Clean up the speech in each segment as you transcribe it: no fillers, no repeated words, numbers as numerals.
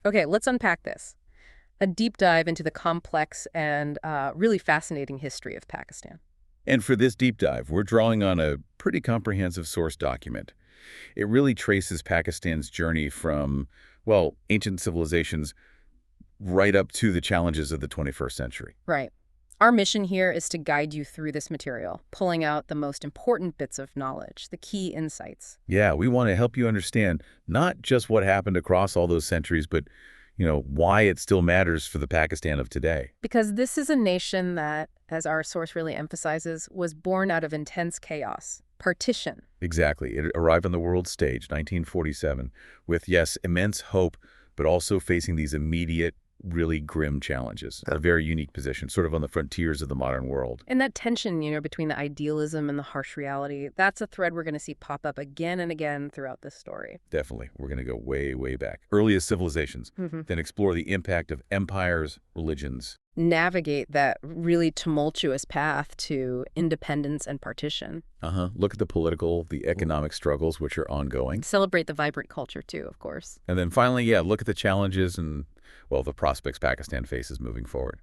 Okay, let's unpack this. A deep dive into the complex and really fascinating history of Pakistan. And for this deep dive, we're drawing on a pretty comprehensive source document. It really traces Pakistan's journey from, well, ancient civilizations right up to the challenges of the 21st century. Right. Our mission here is to guide you through this material, pulling out the most important bits of knowledge, the key insights. Yeah, we want to help you understand not just what happened across all those centuries, but, why it still matters for the Pakistan of today. Because this is a nation that, as our source really emphasizes, was born out of intense chaos, partition. Exactly. It arrived on the world stage, 1947, with, yes, immense hope, but also facing these immediate, really grim challenges. A very unique position, sort of on the frontiers of the modern world. And that tension, between the idealism and the harsh reality, that's a thread we're going to see pop up again and again throughout this story. Definitely. We're going to go way, way back. Earliest civilizations, then explore the impact of empires, religions. Navigate that really tumultuous path to independence and partition. Look at the political, the economic struggles, which are ongoing. Celebrate the vibrant culture, too, of course. And then finally, yeah, look at the challenges and, well, the prospects Pakistan faces moving forward.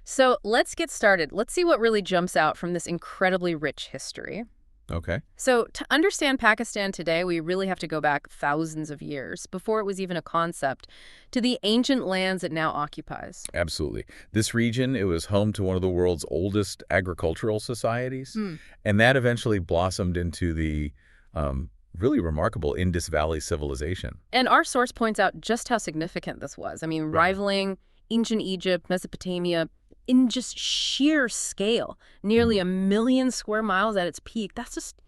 So let's get started. Let's see what really jumps out from this incredibly rich history. Okay. So to understand Pakistan today, we really have to go back thousands of years, before it was even a concept, to the ancient lands it now occupies. Absolutely. This region, it was home to one of the world's oldest agricultural societies, and that eventually blossomed into the really remarkable Indus Valley civilization. And our source points out just how significant this was. I mean, rivaling ancient Egypt, Mesopotamia, in just sheer scale, nearly 1 million square miles at its peak. That's just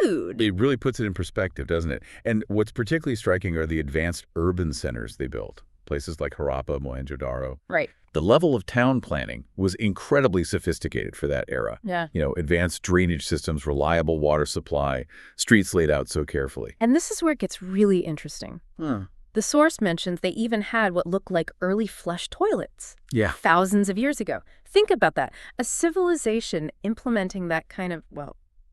huge. It really puts it in perspective, doesn't it? And what's particularly striking are the advanced urban centers they built, places like Harappa, Mohenjo-daro. Right. The level of town planning was incredibly sophisticated for that era. Yeah. Advanced drainage systems, reliable water supply, streets laid out so carefully. And this is where it gets really interesting. The source mentions they even had what looked like early flush toilets. Yeah. Thousands of years ago. Think about that. A civilization implementing that kind of,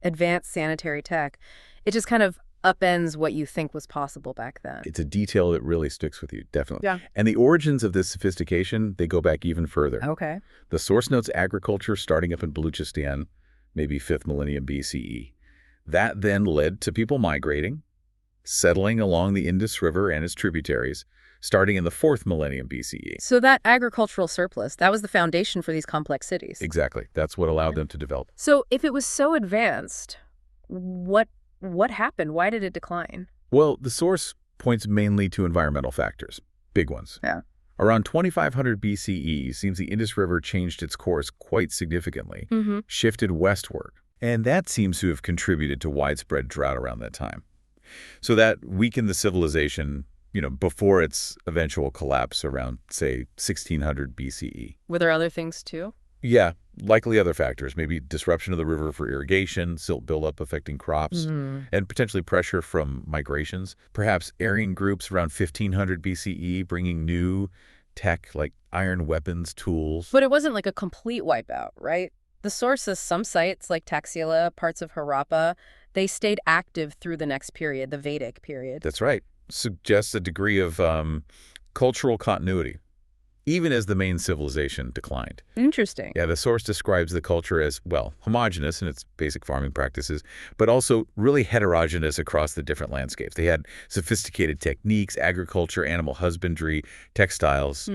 advanced sanitary tech. It just kind of upends what you think was possible back then. It's a detail that really sticks with you, definitely. Yeah. And the origins of this sophistication, they go back even further. Okay. The source notes agriculture starting up in Baluchistan, maybe 5th millennium BCE. That then led to people migrating, settling along the Indus River and its tributaries, starting in the 4th millennium BCE. So that agricultural surplus, that was the foundation for these complex cities. Exactly. That's what allowed them to develop. So if it was so advanced, what happened? Why did it decline? Well, the source points mainly to environmental factors, big ones. Yeah. Around 2500 BCE, seems the Indus River changed its course quite significantly, shifted westward. And that seems to have contributed to widespread drought around that time. So that weakened the civilization, before its eventual collapse around, say, 1600 BCE. Were there other things too? Yeah, likely other factors, maybe disruption of the river for irrigation, silt buildup affecting crops, and potentially pressure from migrations. Perhaps Aryan groups around 1500 BCE bringing new tech like iron weapons, tools. But it wasn't like a complete wipeout, right? The source says some sites like Taxila, parts of Harappa, they stayed active through the next period, the Vedic period. That's right. Suggests a degree of cultural continuity, even as the main civilization declined. Interesting. Yeah, the source describes the culture as, well, homogeneous in its basic farming practices, but also really heterogeneous across the different landscapes. They had sophisticated techniques, agriculture, animal husbandry, textiles.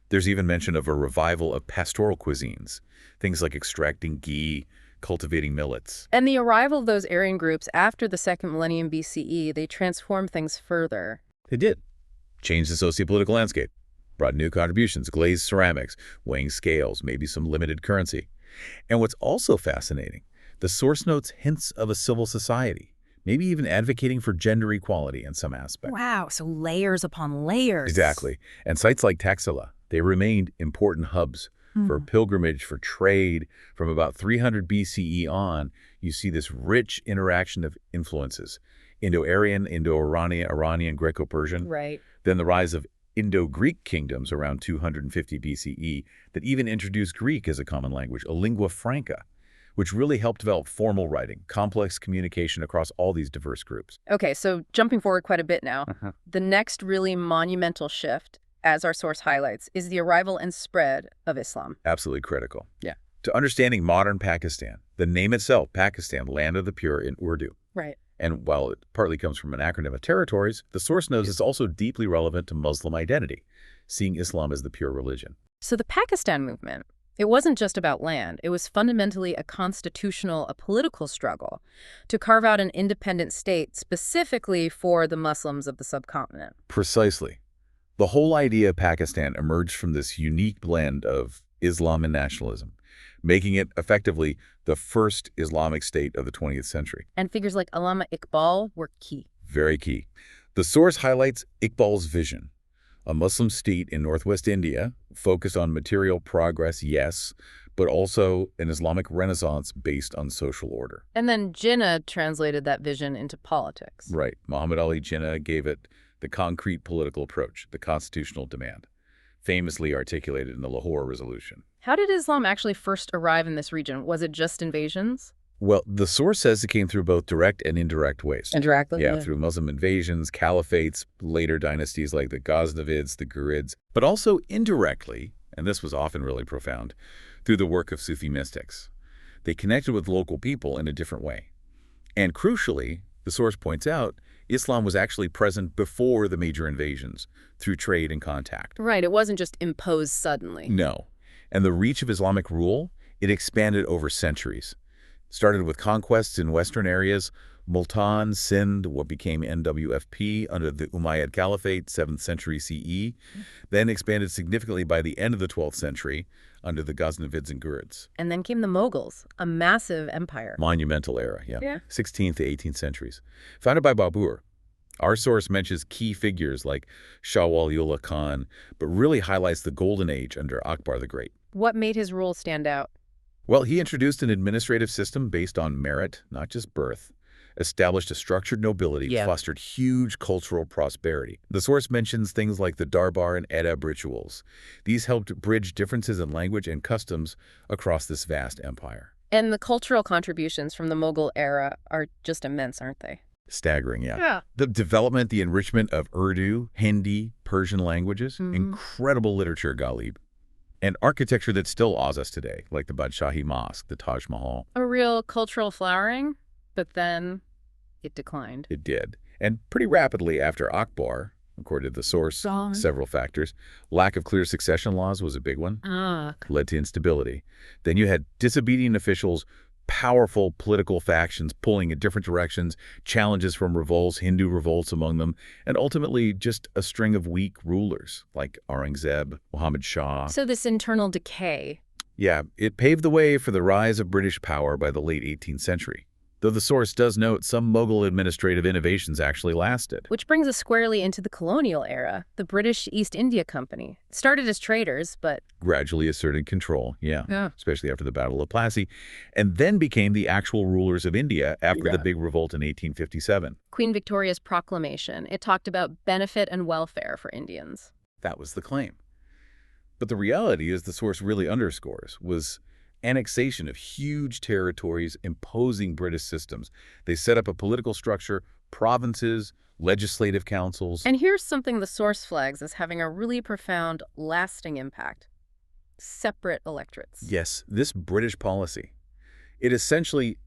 There's even mention of a revival of pastoral cuisines, things like extracting ghee, cultivating millets. And the arrival of those Aryan groups after the 2nd millennium BCE, they transformed things further. They did. Changed the sociopolitical landscape. Brought new contributions, glazed ceramics, weighing scales, maybe some limited currency. And what's also fascinating, the source notes hints of a civil society, maybe even advocating for gender equality in some aspect. Wow, so layers upon layers. Exactly. And sites like Taxila, they remained important hubs for pilgrimage, for trade. From about 300 BCE on, you see this rich interaction of influences. Indo-Aryan, Indo-Iranian, Greco-Persian. Right. Then the rise of Indo-Greek kingdoms around 250 BCE that even introduced Greek as a common language, a lingua franca, which really helped develop formal writing, complex communication across all these diverse groups. Okay, so jumping forward quite a bit now, the next really monumental shift as our source highlights, is the arrival and spread of Islam. Absolutely critical. Yeah. To understanding modern Pakistan, the name itself, Pakistan, Land of the Pure in Urdu. Right. And while it partly comes from an acronym of territories, the source knows it's also deeply relevant to Muslim identity, seeing Islam as the pure religion. So the Pakistan movement, it wasn't just about land. It was fundamentally a constitutional, a political struggle to carve out an independent state specifically for the Muslims of the subcontinent. Precisely. The whole idea of Pakistan emerged from this unique blend of Islam and nationalism, making it effectively the first Islamic state of the 20th century. And figures like Allama Iqbal were key. Very key. The source highlights Iqbal's vision. A Muslim state in northwest India, focused on material progress, yes, but also an Islamic renaissance based on social order. And then Jinnah translated that vision into politics. Right. Muhammad Ali Jinnah gave it the concrete political approach, the constitutional demand, famously articulated in the Lahore Resolution. How did Islam actually first arrive in this region? Was it just invasions? Well, the source says it came through both direct and indirect ways. Indirectly? Yeah, through Muslim invasions, caliphates, later dynasties like the Ghaznavids, the Ghurids, but also indirectly, and this was often really profound, through the work of Sufi mystics. They connected with local people in a different way. And crucially, the source points out, Islam was actually present before the major invasions, through trade and contact. Right, it wasn't just imposed suddenly. No. And the reach of Islamic rule, it expanded over centuries. Started with conquests in western areas, Multan, Sindh, what became NWFP under the Umayyad Caliphate, 7th century CE, then expanded significantly by the end of the 12th century under the Ghaznavids and Ghurids. And then came the Mughals, a massive empire. Monumental era, Yeah. 16th to 18th centuries. Founded by Babur. Our source mentions key figures like Shah Waliullah Khan, but really highlights the golden age under Akbar the Great. What made his rule stand out? Well, he introduced an administrative system based on merit, not just birth, established a structured nobility, fostered huge cultural prosperity. The source mentions things like the Darbar and Edeb rituals. These helped bridge differences in language and customs across this vast empire. And the cultural contributions from the Mughal era are just immense, aren't they? Staggering, yeah. The development, the enrichment of Urdu, Hindi, Persian languages, incredible literature, Ghalib. And architecture that still awes us today, like the Badshahi Mosque, the Taj Mahal. A real cultural flowering, but then it declined. It did. And pretty rapidly after Akbar, according to the source, several factors. Lack of clear succession laws was a big one. Led to instability. Then you had disobedient officials, powerful political factions pulling in different directions, challenges from revolts, Hindu revolts among them, and ultimately just a string of weak rulers like Aurangzeb, Muhammad Shah. So this internal decay. Yeah, it paved the way for the rise of British power by the late 18th century. Though the source does note some Mughal administrative innovations actually lasted. Which brings us squarely into the colonial era, the British East India Company. It started as traders, but gradually asserted control, especially after the Battle of Plassey, and then became the actual rulers of India after the big revolt in 1857. Queen Victoria's proclamation, it talked about benefit and welfare for Indians. That was the claim. But the reality, as the source really underscores, was annexation of huge territories imposing British systems. They set up a political structure, provinces, legislative councils. And here's something the source flags as having a really profound, lasting impact. Separate electorates. Yes, this British policy. It essentially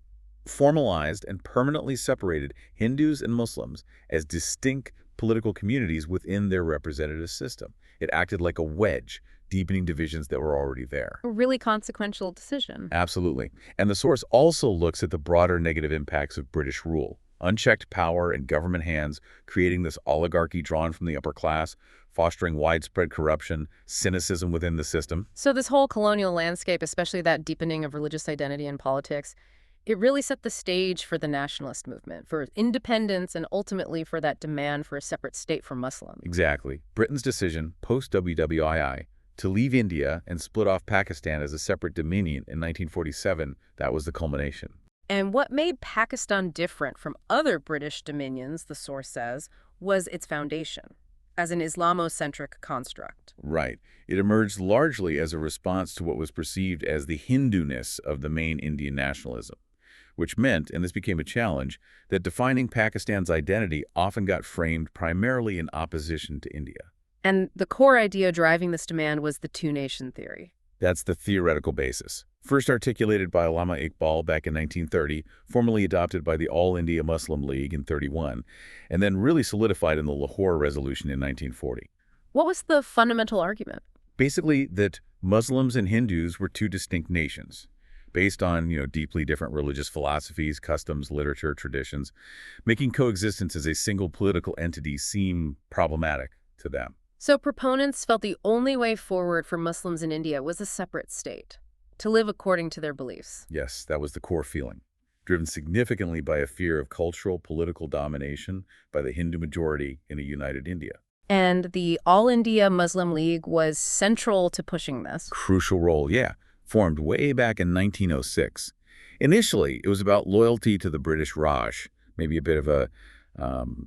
formalized and permanently separated Hindus and Muslims as distinct political communities within their representative system. It acted like a wedge, deepening divisions that were already there. A really consequential decision. Absolutely. And the source also looks at the broader negative impacts of British rule. Unchecked power in government hands, creating this oligarchy drawn from the upper class, fostering widespread corruption, cynicism within the system. So this whole colonial landscape, especially that deepening of religious identity in politics, it really set the stage for the nationalist movement, for independence, and ultimately for that demand for a separate state for Muslims. Exactly. Britain's decision, post-WWII, to leave India and split off Pakistan as a separate dominion in 1947, that was the culmination. And what made Pakistan different from other British dominions, the source says, was its foundation, as an Islamocentric construct. Right. It emerged largely as a response to what was perceived as the Hindu-ness of the main Indian nationalism, which meant, and this became a challenge, that defining Pakistan's identity often got framed primarily in opposition to India. And the core idea driving this demand was the two-nation theory. That's the theoretical basis. First articulated by Allama Iqbal back in 1930, formally adopted by the All India Muslim League in 31, and then really solidified in the Lahore Resolution in 1940. What was the fundamental argument? Basically that Muslims and Hindus were two distinct nations, based on, deeply different religious philosophies, customs, literature, traditions, making coexistence as a single political entity seem problematic to them. So proponents felt the only way forward for Muslims in India was a separate state, to live according to their beliefs. Yes, that was the core feeling, driven significantly by a fear of cultural, political domination by the Hindu majority in a united India. And the All India Muslim League was central to pushing this. Crucial role, yeah, formed way back in 1906. Initially, it was about loyalty to the British Raj, maybe a bit of a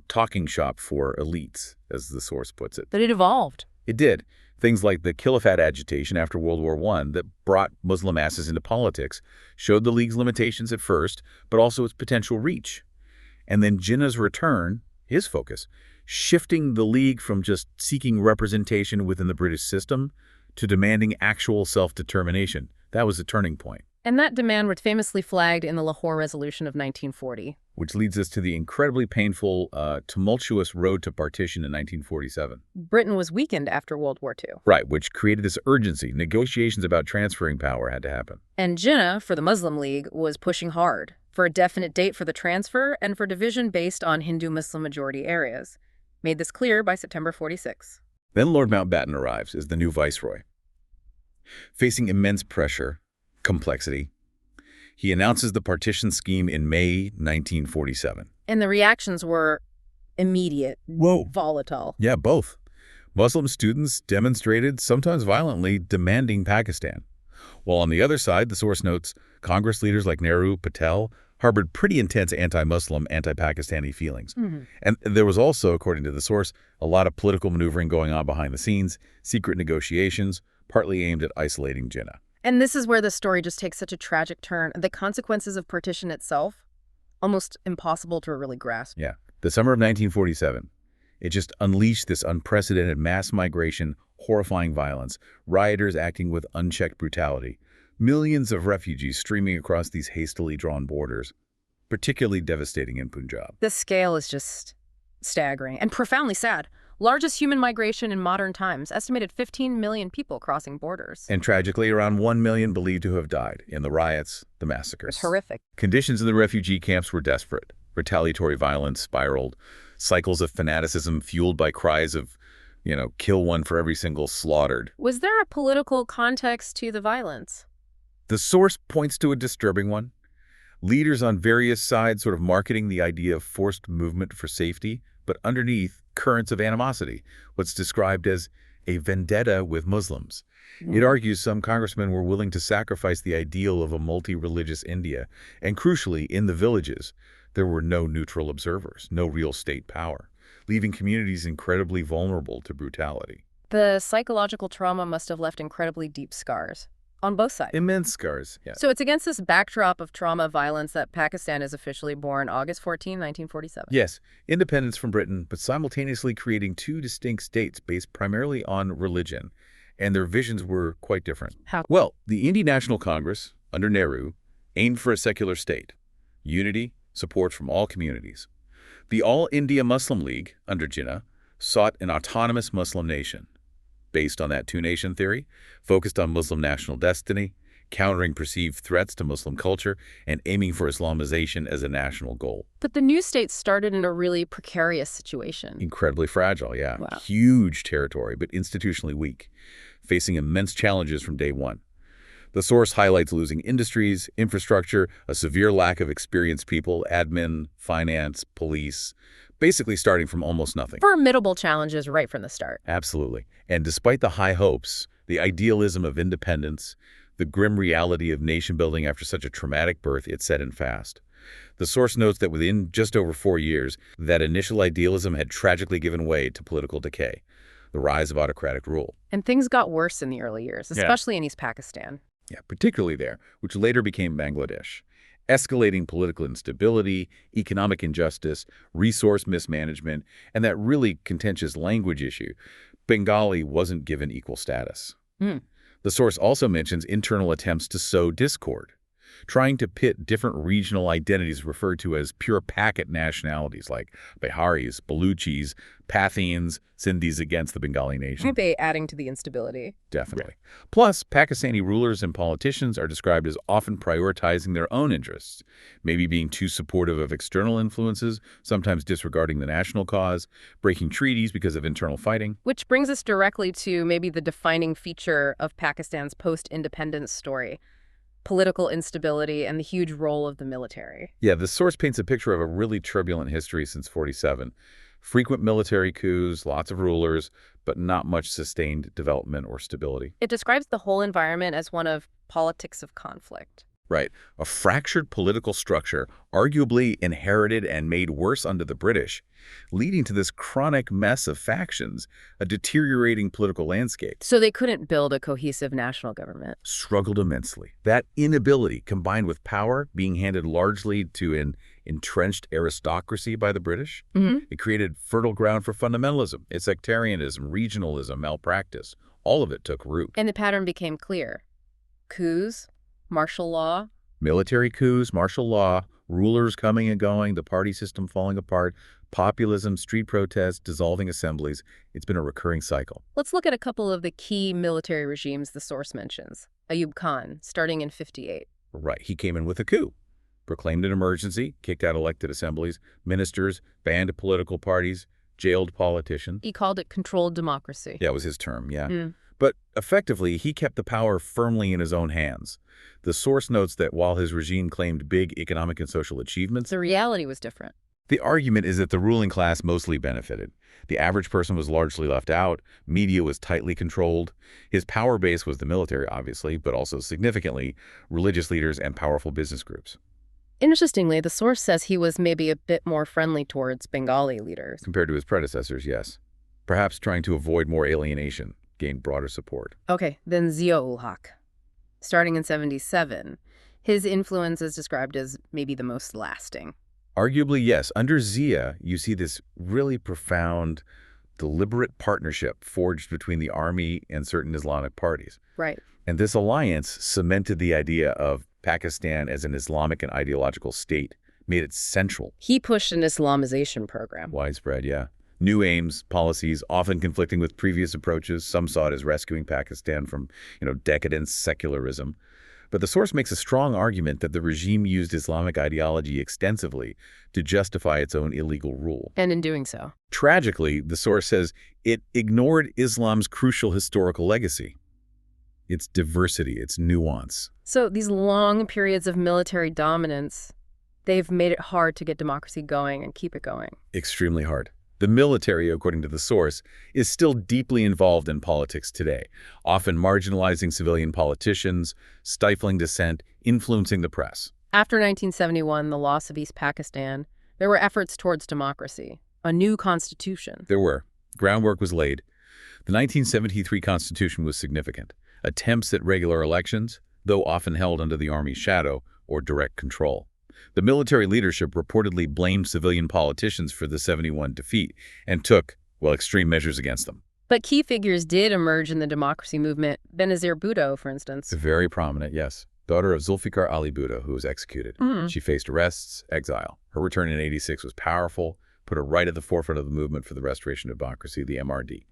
talking shop for elites, as the source puts it. But it evolved. It did. Things like the Khilafat agitation after World War I that brought Muslim masses into politics showed the League's limitations at first, but also its potential reach. And then Jinnah's return, his focus, shifting the League from just seeking representation within the British system to demanding actual self-determination. That was a turning point. And that demand was famously flagged in the Lahore Resolution of 1940. Which leads us to the incredibly painful, tumultuous road to partition in 1947. Britain was weakened after World War II. Right, which created this urgency. Negotiations about transferring power had to happen. And Jinnah, for the Muslim League, was pushing hard for a definite date for the transfer and for division based on Hindu-Muslim majority areas. Made this clear by September 46. Then Lord Mountbatten arrives as the new viceroy. Facing immense pressure, complexity, he announces the partition scheme in May 1947. And the reactions were immediate, volatile. Yeah, both. Muslim students demonstrated, sometimes violently, demanding Pakistan. While on the other side, the source notes, Congress leaders like Nehru, Patel, harbored pretty intense anti-Muslim, anti-Pakistani feelings. And there was also, according to the source, a lot of political maneuvering going on behind the scenes, secret negotiations, partly aimed at isolating Jinnah. And this is where the story just takes such a tragic turn. The consequences of partition itself, almost impossible to really grasp. Yeah. The summer of 1947, it just unleashed this unprecedented mass migration, horrifying violence, rioters acting with unchecked brutality, millions of refugees streaming across these hastily drawn borders, particularly devastating in Punjab. The scale is just staggering and profoundly sad. Largest human migration in modern times, estimated 15 million people crossing borders. And tragically, around 1 million believed to have died in the riots, the massacres. It's horrific. Conditions in the refugee camps were desperate. Retaliatory violence spiraled. Cycles of fanaticism fueled by cries of, kill one for every single slaughtered. Was there a political context to the violence? The source points to a disturbing one. Leaders on various sides sort of marketing the idea of forced movement for safety, but underneath, currents of animosity, what's described as a vendetta with Muslims. It argues some congressmen were willing to sacrifice the ideal of a multi-religious India, and crucially, in the villages, there were no neutral observers, no real state power, leaving communities incredibly vulnerable to brutality. The psychological trauma must have left incredibly deep scars. On both sides. Immense scars, yeah. So it's against this backdrop of trauma violence that Pakistan is officially born August 14, 1947. Yes, independence from Britain, but simultaneously creating two distinct states based primarily on religion, and their visions were quite different. How? Well, the Indian National Congress, under Nehru, aimed for a secular state, unity, support from all communities. The All India Muslim League, under Jinnah, sought an autonomous Muslim nation, based on that two-nation theory, focused on Muslim national destiny, countering perceived threats to Muslim culture, and aiming for Islamization as a national goal. But the new state started in a really precarious situation. Incredibly fragile, yeah. Wow. Huge territory, but institutionally weak, facing immense challenges from day one. The source highlights losing industries, infrastructure, a severe lack of experienced people, admin, finance, police, basically starting from almost nothing. Formidable challenges right from the start. Absolutely. And despite the high hopes, the idealism of independence, the grim reality of nation building after such a traumatic birth, it set in fast. The source notes that within just over 4 years, that initial idealism had tragically given way to political decay, the rise of autocratic rule. And things got worse in the early years, especially in East Pakistan. Yeah, particularly there, which later became Bangladesh. Escalating political instability, economic injustice, resource mismanagement, and that really contentious language issue Bengali wasn't given equal status. Hmm. The source also mentions internal attempts to sow discord, trying to pit different regional identities referred to as pure packet nationalities like Biharis, Baluchis, Pathians, Sindhis against the Bengali nation. Aren't they adding to the instability? Definitely. Plus, Pakistani rulers and politicians are described as often prioritizing their own interests, maybe being too supportive of external influences, sometimes disregarding the national cause, breaking treaties because of internal fighting. Which brings us directly to maybe the defining feature of Pakistan's post-independence story: political instability and the huge role of the military. Yeah, the source paints a picture of a really turbulent history since 47. Frequent military coups, lots of rulers, but not much sustained development or stability. It describes the whole environment as one of politics of conflict. Right. A fractured political structure, arguably inherited and made worse under the British, leading to this chronic mess of factions, a deteriorating political landscape. So they couldn't build a cohesive national government. Struggled immensely. That inability, combined with power being handed largely to an entrenched aristocracy by the British, it created fertile ground for fundamentalism, its sectarianism, regionalism, malpractice. All of it took root. And the pattern became clear: coups, martial law. Military coups, martial law, rulers coming and going, the party system falling apart, populism, street protests, dissolving assemblies. It's been a recurring cycle. Let's look at a couple of the key military regimes the source mentions. Ayub Khan, starting in 58. Right. He came in with a coup, proclaimed an emergency, kicked out elected assemblies, ministers, banned political parties, jailed politicians. He called it controlled democracy. Yeah, it was his term, yeah. But effectively, he kept the power firmly in his own hands. The source notes that while his regime claimed big economic and social achievements, The reality was different. the argument is that the ruling class mostly benefited. The average person was largely left out. Media was tightly controlled. His power base was the military, obviously, but also significantly religious leaders and powerful business groups. Interestingly, the source says he was maybe a bit more friendly towards Bengali leaders. Compared to his predecessors, yes. Perhaps trying to avoid more alienation, gain broader support. Okay, then Zia-ul-Haq, starting in 77. His influence is described as maybe the most lasting. Arguably, yes. Under Zia, you see this really profound, deliberate partnership forged between the army and certain Islamic parties. Right. And this alliance cemented the idea of Pakistan as an Islamic and ideological state, made it central. He pushed an Islamization program. Widespread, yeah. New aims, policies, often conflicting with previous approaches. Some saw it as rescuing Pakistan from, decadence, secularism. But the source makes a strong argument that the regime used Islamic ideology extensively to justify its own illegal rule. And in doing so, Tragically, the source says it ignored Islam's crucial historical legacy. Its diversity, its nuance. So these long periods of military dominance, they've made it hard to get democracy going and keep it going. Extremely hard. The military, according to the source, is still deeply involved in politics today, often marginalizing civilian politicians, stifling dissent, influencing the press. After 1971, the loss of East Pakistan, there were efforts towards democracy, a new constitution. There were. Groundwork was laid. The 1973 Constitution was significant. Attempts at regular elections, though often held under the Army's shadow or direct control. The military leadership reportedly blamed civilian politicians for the 71 defeat and took, extreme measures against them. But key figures did emerge in the democracy movement. Benazir Bhutto, for instance. Very prominent, yes. Daughter of Zulfikar Ali Bhutto, who was executed. She faced arrests, exile. Her return in '86 was powerful, put her right at the forefront of the movement for the restoration of democracy, the MRD,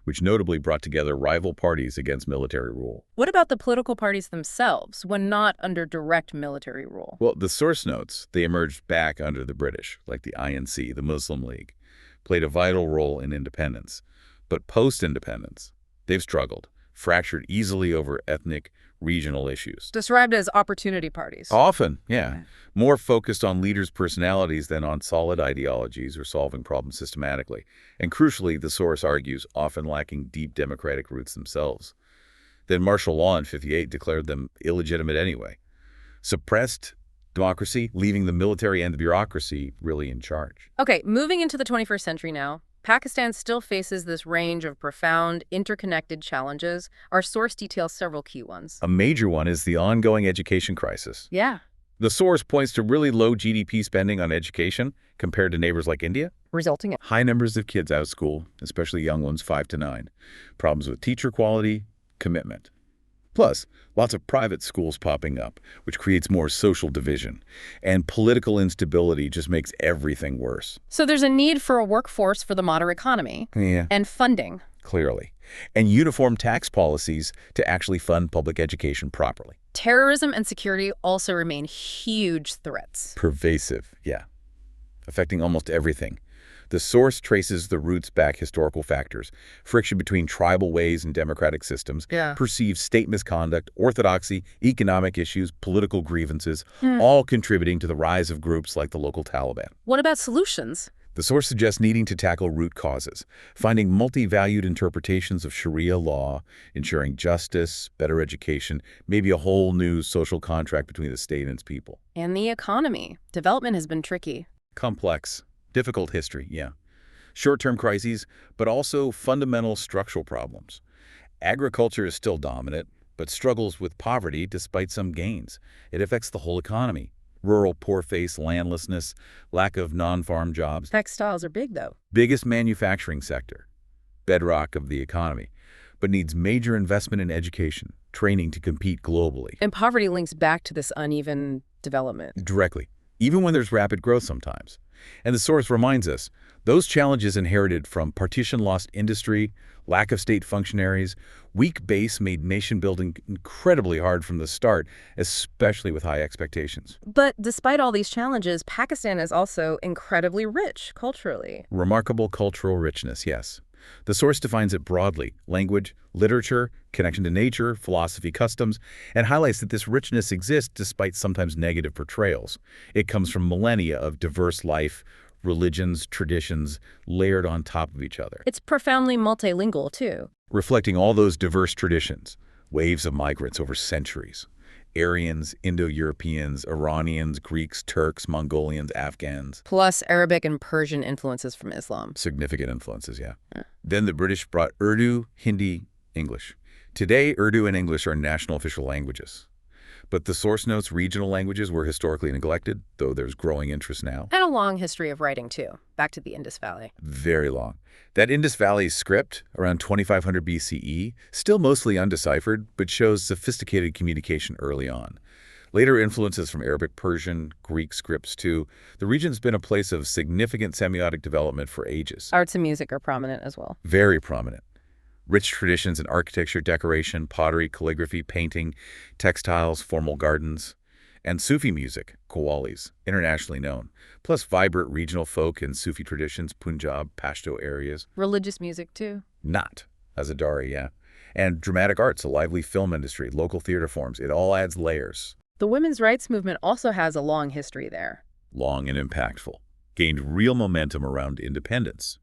which notably brought together rival parties against military rule. What about the political parties themselves, when not under direct military rule? Well, the source notes they emerged back under the British, like the INC, the Muslim League, played a vital role in independence. But post-independence, they've struggled, fractured easily over ethnic, regional issues. Described as opportunity parties. Often, yeah. More focused on leaders' personalities than on solid ideologies or solving problems systematically. And crucially, the source argues, often lacking deep democratic roots themselves. Then martial law in '58 declared them illegitimate anyway. Suppressed democracy, leaving the military and the bureaucracy really in charge. Okay, moving into the 21st century now, Pakistan still faces this range of profound, interconnected challenges. Our source details several key ones. A major one is the ongoing education crisis. Yeah. The source points to really low GDP spending on education compared to neighbors like India. resulting in high numbers of kids out of school, especially young ones 5 to 9, problems with teacher quality, commitment. Plus, lots of private schools popping up, which creates more social division. And political instability just makes everything worse. So there's a need for a workforce for the modern economy. Yeah. And funding. Clearly. And uniform tax policies to actually fund public education properly. Terrorism and security also remain huge threats. Pervasive, yeah. Affecting almost everything. The source traces the roots back historical factors, friction between tribal ways and democratic systems, perceived state misconduct, orthodoxy, economic issues, political grievances, all contributing to the rise of groups like the local Taliban. What about solutions? The source suggests needing to tackle root causes, finding multi-valued interpretations of Sharia law, ensuring justice, better education, maybe a whole new social contract between the state and its people. And the economy. Development has been tricky. Complex. Difficult history, yeah. Short-term crises, but also fundamental structural problems. Agriculture is still dominant, but struggles with poverty despite some gains. It affects the whole economy. Rural poor face, landlessness, lack of non-farm jobs. Textiles are big, though. Biggest manufacturing sector. Bedrock of the economy, but needs major investment in education, training to compete globally. And poverty links back to this uneven development. Directly, even when there's rapid growth sometimes. And the source reminds us, those challenges inherited from partition-lost industry, lack of state functionaries, weak base made nation-building incredibly hard from the start, especially with high expectations. But despite all these challenges, Pakistan is also incredibly rich culturally. Remarkable cultural richness, yes. The source defines it broadly: language, literature, connection to nature, philosophy, customs, and highlights that this richness exists despite sometimes negative portrayals. It comes from millennia of diverse life, religions, traditions, layered on top of each other. It's profoundly multilingual, too. Reflecting all those diverse traditions, waves of migrants over centuries. Aryans, Indo-Europeans, Iranians, Greeks, Turks, Mongolians, Afghans. Plus Arabic and Persian influences from Islam. Significant influences, yeah. Then the British brought Urdu, Hindi, English. Today, Urdu and English are national official languages. But the source notes regional languages were historically neglected, though there's growing interest now. And a long history of writing, too, back to the Indus Valley. Very long. That Indus Valley script, around 2500 BCE, still mostly undeciphered, but shows sophisticated communication early on. Later influences from Arabic, Persian, Greek scripts, too. The region's been a place of significant semiotic development for ages. Arts and music are prominent as well. Very prominent. Rich traditions in architecture, decoration, pottery, calligraphy, painting, textiles, formal gardens, and Sufi music, qawwalis, internationally known, plus vibrant regional folk and Sufi traditions, Punjab, Pashto areas. Religious music, too. Not Azadari, yeah. And dramatic arts, a lively film industry, local theater forms. It all adds layers. The women's rights movement also has a long history there. Long and impactful. Gained real momentum around independence.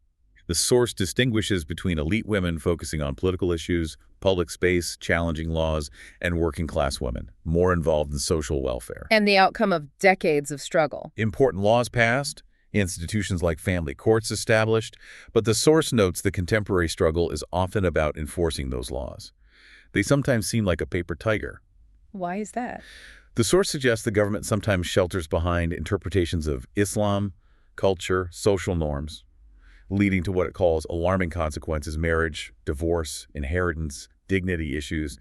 The source distinguishes between elite women focusing on political issues, public space, challenging laws, and working-class women, more involved in social welfare. And the outcome of decades of struggle. Important laws passed, institutions like family courts established, but the source notes the contemporary struggle is often about enforcing those laws. They sometimes seem like a paper tiger. Why is that? The source suggests the government sometimes shelters behind interpretations of Islam, culture, social norms, leading to what it calls alarming consequences: marriage, divorce, inheritance, dignity issues.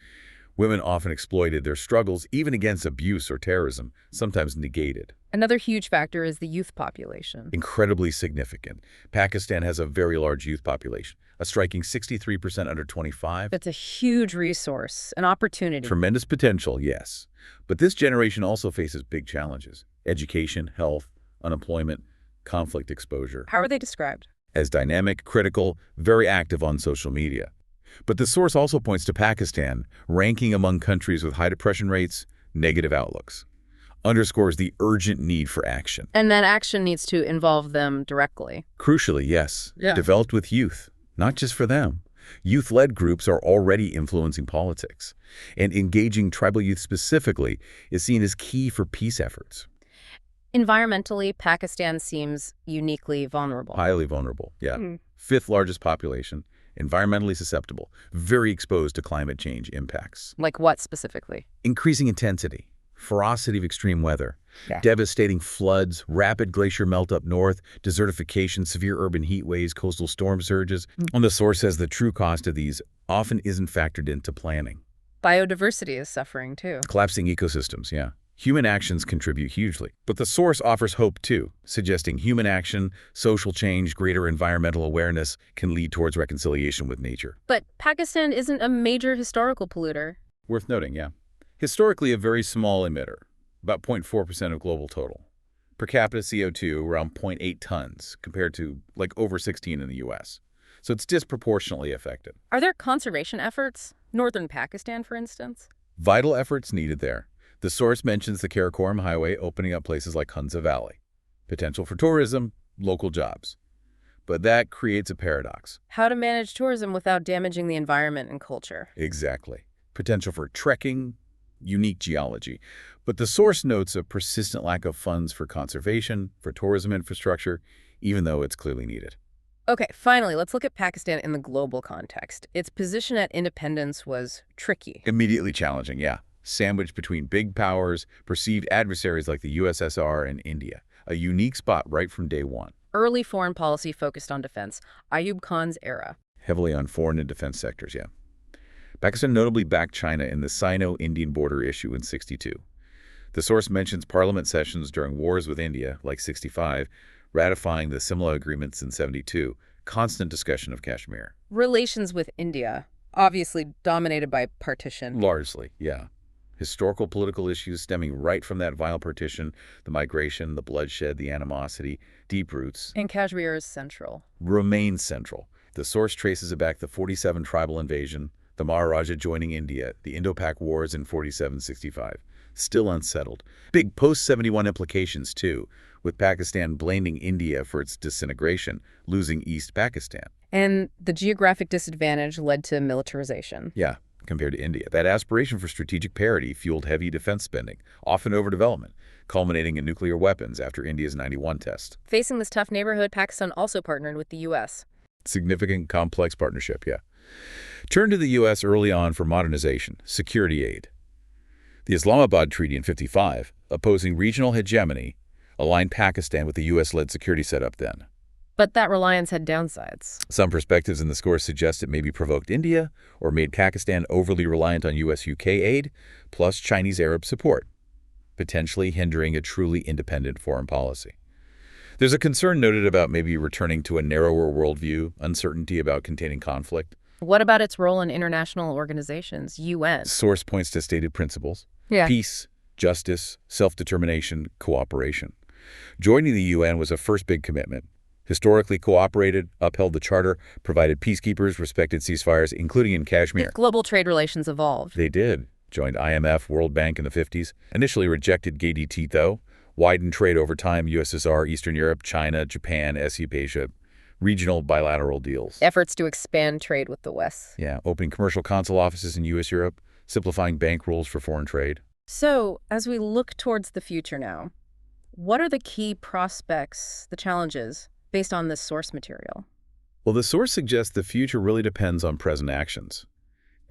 Women often exploited, their struggles, even against abuse or terrorism, sometimes negated. Another huge factor is the youth population. Incredibly significant. Pakistan has a very large youth population, a striking 63% under 25. That's a huge resource, an opportunity. Tremendous potential, yes. But this generation also faces big challenges: education, health, unemployment, conflict exposure. How are they described? As dynamic, critical, very active on social media. But the source also points to Pakistan, ranking among countries with high depression rates, negative outlooks. Underscores the urgent need for action. And that action needs to involve them directly. Crucially, yes. Developed with youth, not just for them. Youth-led groups are already influencing politics. And engaging tribal youth specifically is seen as key for peace efforts. Environmentally, Pakistan seems uniquely vulnerable. Highly vulnerable, yeah. Fifth largest population, environmentally susceptible, very exposed to climate change impacts. Like what specifically? Increasing intensity, ferocity of extreme weather. Yeah. Devastating floods, rapid glacier melt up north, desertification, severe urban heat waves, coastal storm surges. And the source says the true cost of these often isn't factored into planning. Biodiversity is suffering, too. Collapsing ecosystems, yeah. Human actions contribute hugely. But the source offers hope, too, suggesting human action, social change, greater environmental awareness can lead towards reconciliation with nature. But Pakistan isn't a major historical polluter. Worth noting, yeah. Historically, a very small emitter, about 0.4% of global total. Per capita CO2, around 0.8 tons, compared to like over 16 in the U.S. So it's disproportionately affected. Are there conservation efforts? Northern Pakistan, for instance? Vital efforts needed there. The source mentions the Karakoram Highway opening up places like Indus Valley. Potential for tourism, local jobs. But that creates a paradox. How to manage tourism without damaging the environment and culture. Exactly. Potential for trekking, unique geology. But the source notes a persistent lack of funds for conservation, for tourism infrastructure, even though it's clearly needed. Okay, finally, let's look at Pakistan in the global context. Its position at independence was tricky. Immediately challenging, yeah. Sandwiched between big powers, perceived adversaries like the USSR and India. A unique spot right from day one. Early foreign policy focused on defense. Ayub Khan's era. Heavily on foreign and defense sectors, yeah. Pakistan notably backed China in the Sino-Indian border issue in '62. The source mentions parliament sessions during wars with India, like '65, ratifying the Simla agreements in '72, constant discussion of Kashmir. Relations with India, obviously dominated by partition. Largely, yeah. Historical political issues stemming right from that vile partition, the migration, the bloodshed, the animosity, deep roots. And Kashmir is central. Remains central. The source traces it back to the '47 tribal invasion, the Maharaja joining India, the Indo-Pak Wars in '47-65. Still unsettled. Big post-71 implications, too, with Pakistan blaming India for its disintegration, losing East Pakistan. And the geographic disadvantage led to militarization. Yeah, compared to India. That aspiration for strategic parity fueled heavy defense spending, often overdevelopment, culminating in nuclear weapons after India's '91 test. Facing this tough neighborhood, Pakistan also partnered with the U.S. Significant, complex partnership, yeah. Turned to the U.S. early on for modernization, security aid. The Islamabad Treaty in '55, opposing regional hegemony, aligned Pakistan with the U.S.-led security setup then. But that reliance had downsides. Some perspectives in the score suggest it maybe provoked India or made Pakistan overly reliant on U.S.-UK aid, plus Chinese Arab support, potentially hindering a truly independent foreign policy. There's a concern noted about maybe returning to a narrower worldview, uncertainty about containing conflict. What about its role in international organizations, UN? Source points to stated principles. Yeah. Peace, justice, self-determination, cooperation. Joining the UN was a first big commitment. Historically cooperated, upheld the charter, provided peacekeepers, respected ceasefires, including in Kashmir. Global trade relations evolved. They did. Joined IMF, World Bank in the '50s. Initially rejected GDT, though. Widened trade over time, USSR, Eastern Europe, China, Japan, SEP Asia. Regional bilateral deals. Efforts to expand trade with the West. Yeah, opening commercial consul offices in U.S. Europe, simplifying bank rules for foreign trade. So, as we look towards the future now, what are the key prospects, the challenges, based on this source material? Well, the source suggests the future really depends on present actions.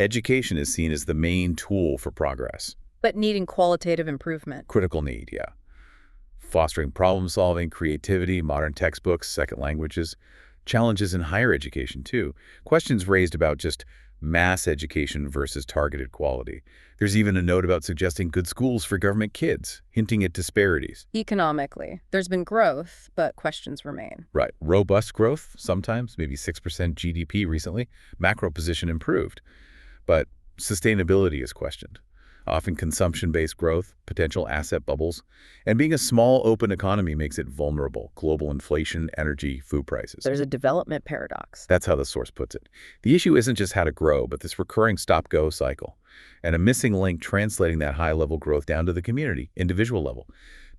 Education is seen as the main tool for progress. But needing qualitative improvement. Critical need, yeah. Fostering problem-solving, creativity, modern textbooks, second languages. Challenges in higher education, too. Questions raised about just mass education versus targeted quality. There's even a note about suggesting good schools for government kids, hinting at disparities. Economically, there's been growth, but questions remain. Right. Robust growth, sometimes, maybe 6% GDP recently. Macro position improved. But sustainability is questioned. Often consumption-based growth, potential asset bubbles, and being a small, open economy makes it vulnerable. Global inflation, energy, food prices. There's a development paradox. That's how the source puts it. The issue isn't just how to grow, but this recurring stop-go cycle, and a missing link translating that high-level growth down to the community, individual level.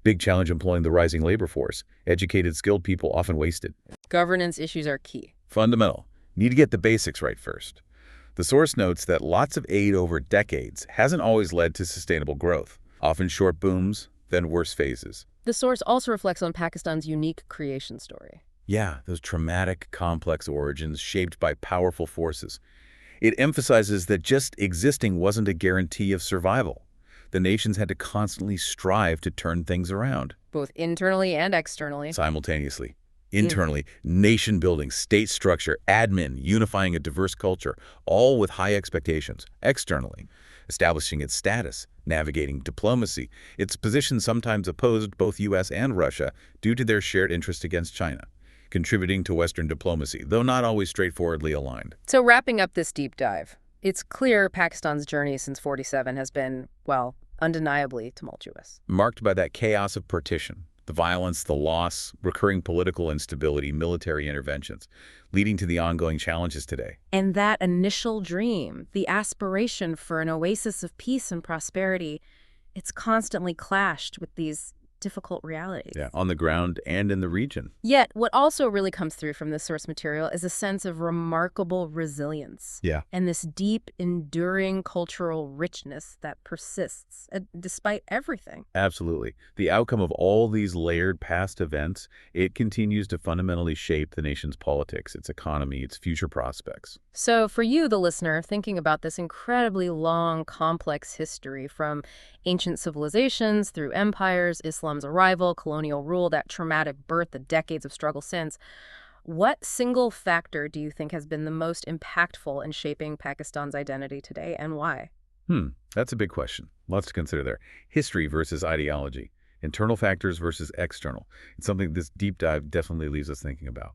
Big challenge employing the rising labor force. Educated, skilled people often wasted. Governance issues are key. Fundamental. Need to get the basics right first. The source notes that lots of aid over decades hasn't always led to sustainable growth, often short booms, then worse phases. The source also reflects on Pakistan's unique creation story. Yeah, those traumatic, complex origins shaped by powerful forces. It emphasizes that just existing wasn't a guarantee of survival. the nations had to constantly strive to turn things around Both internally and externally. simultaneously. Internally, nation building, state structure, admin, unifying a diverse culture, all with high expectations. Externally, establishing its status, navigating diplomacy. Its position sometimes opposed both U.S. and Russia due to their shared interest against China, contributing to Western diplomacy, though not always straightforwardly aligned. So wrapping up this deep dive, it's clear Pakistan's journey since 47 has been, well, undeniably tumultuous. Marked by that chaos of partition, the violence, the loss, recurring political instability, military interventions, leading to the ongoing challenges today. And that initial dream, the aspiration for an oasis of peace and prosperity, it's constantly clashed with these difficult realities. Yeah, on the ground and in the region. Yet, what also really comes through from this source material is a sense of remarkable resilience. Yeah. And this deep, enduring cultural richness that persists despite everything. Absolutely. The outcome of all these layered past events, it continues to fundamentally shape the nation's politics, its economy, its future prospects. So for you, the listener, thinking about this incredibly long, complex history from ancient civilizations through empires, Islam's arrival, colonial rule, that traumatic birth, the decades of struggle since, what single factor do you think has been the most impactful in shaping Pakistan's identity today, and why? That's a big question. Lots to consider there. History versus ideology. Internal factors versus external. It's something this deep dive definitely leaves us thinking about.